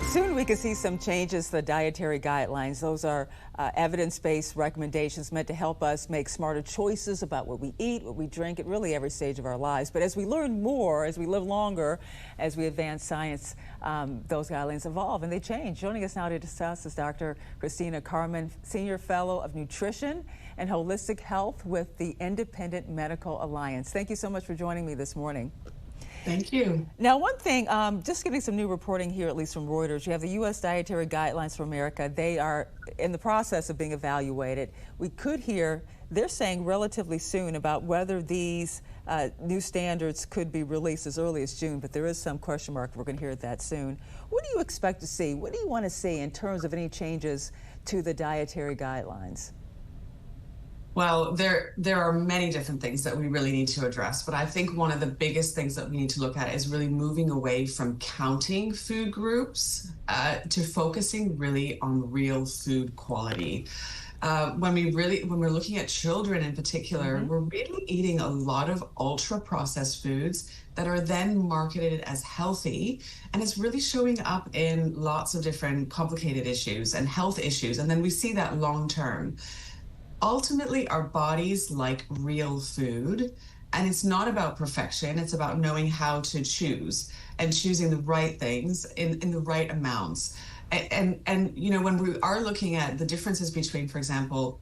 Soon we could see some changes to the dietary guidelines. Those are evidence-based recommendations meant to help us make smarter choices about what we eat, what we drink at really every stage of our lives. But as we learn more, as we live longer, as we advance science, those guidelines evolve and they change. Joining us now to discuss is Dr. Kristina Carman, Senior Fellow of Nutrition and Holistic Health with the Independent Medical Alliance. Thank you so much for joining me this morning. Thank you. Now, one thing, just getting some new reporting here, at least from Reuters, you have the U.S. Dietary Guidelines for America. They are in the process of being evaluated. We could hear, they're saying relatively soon about whether these new standards could be released as early as June, but there is some question mark. We're going to hear that soon. What do you expect to see? What do you want to see in terms of any changes to the dietary guidelines? Well, there are many different things that we really need to address, but I think one of the biggest things that we need to look at is really moving away from counting food groups to focusing really on real food quality. When we're looking at children in particular, we're really eating a lot of ultra-processed foods that are then marketed as healthy, and it's really showing up in lots of different complicated issues and health issues, and then we see that long term. Ultimately, our bodies like real food, and it's not about perfection. It's about knowing how to choose and choosing the right things in the right amounts. And you know, when we are looking at the differences between, for example,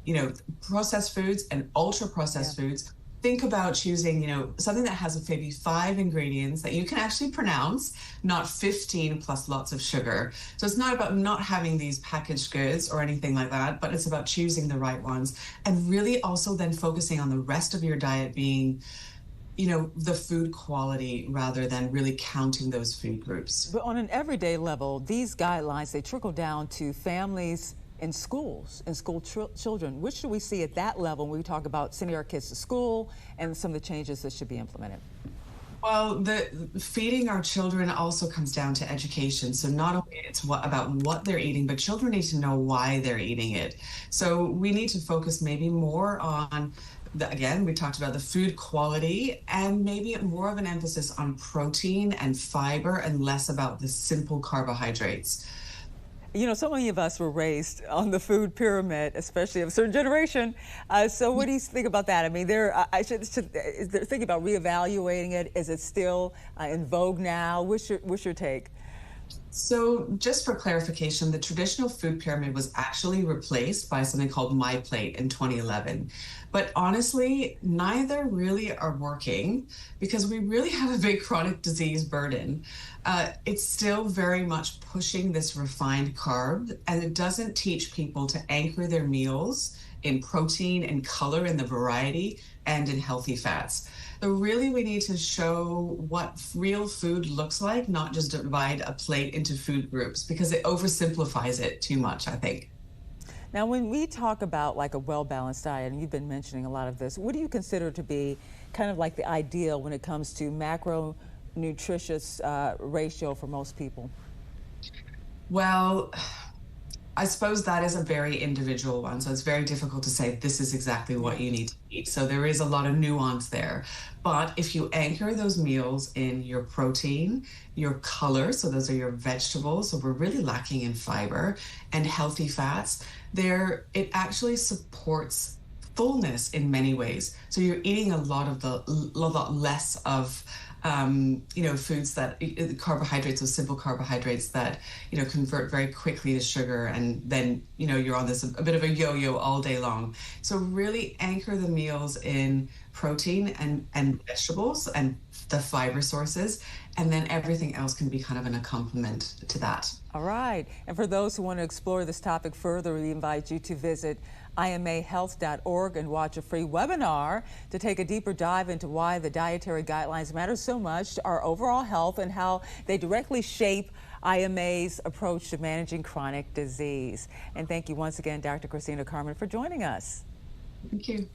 you know, processed foods and ultra processed foods, think about choosing, you know, something that has maybe 5 ingredients that you can actually pronounce, not 15 plus lots of sugar. So it's not about not having these packaged goods or anything like that, but it's about choosing the right ones and really also then focusing on the rest of your diet being, you know, the food quality rather than really counting those food groups. But on an everyday level, these guidelines, they trickle down to families in schools, in school children. What should we see at that level when we talk about sending our kids to school and some of the changes that should be implemented? Well, the feeding our children also comes down to education. So not only it's about what they're eating, but children need to know why they're eating it. So we need to focus maybe more on again, we talked about the food quality and maybe more of an emphasis on protein and fiber and less about the simple carbohydrates. You know, so many of us were raised on the food pyramid, especially of a certain generation. So what do you think about that? I mean, they're thinking about reevaluating it. Is it still in vogue now? What's your take? So just for clarification, the traditional food pyramid was actually replaced by something called MyPlate in 2011. But honestly, neither really are working because we really have a big chronic disease burden. It's still very much pushing this refined carb, and it doesn't teach people to anchor their meals in protein and color and the variety and in healthy fats. So really we need to show what real food looks like, not just divide a plate into food groups because it oversimplifies it too much, I think. Now, when we talk about like a well-balanced diet, and you've been mentioning a lot of this, what do you consider to be kind of like the ideal when it comes to macronutritious ratio for most people? Well, I suppose that is a very individual one. So it's very difficult to say this is exactly what you need to eat. So there is a lot of nuance there. But if you anchor those meals in your protein, your color, so those are your vegetables, so we're really lacking in fiber, and healthy fats, it actually supports fullness in many ways. So you're eating a lot less of you know, foods that carbohydrates, those simple carbohydrates that, you know, convert very quickly to sugar, and then, you know, you're on this a bit of a yo-yo all day long. So really anchor the meals in protein and vegetables and the fiber sources, and then everything else can be kind of an accompaniment to that. All right. And for those who want to explore this topic further, we invite you to visit imahealth.org and watch a free webinar to take a deeper dive into why the dietary guidelines matter so much to our overall health and how they directly shape IMA's approach to managing chronic disease. And thank you once again, Dr. Kristina Carman, for joining us. Thank you.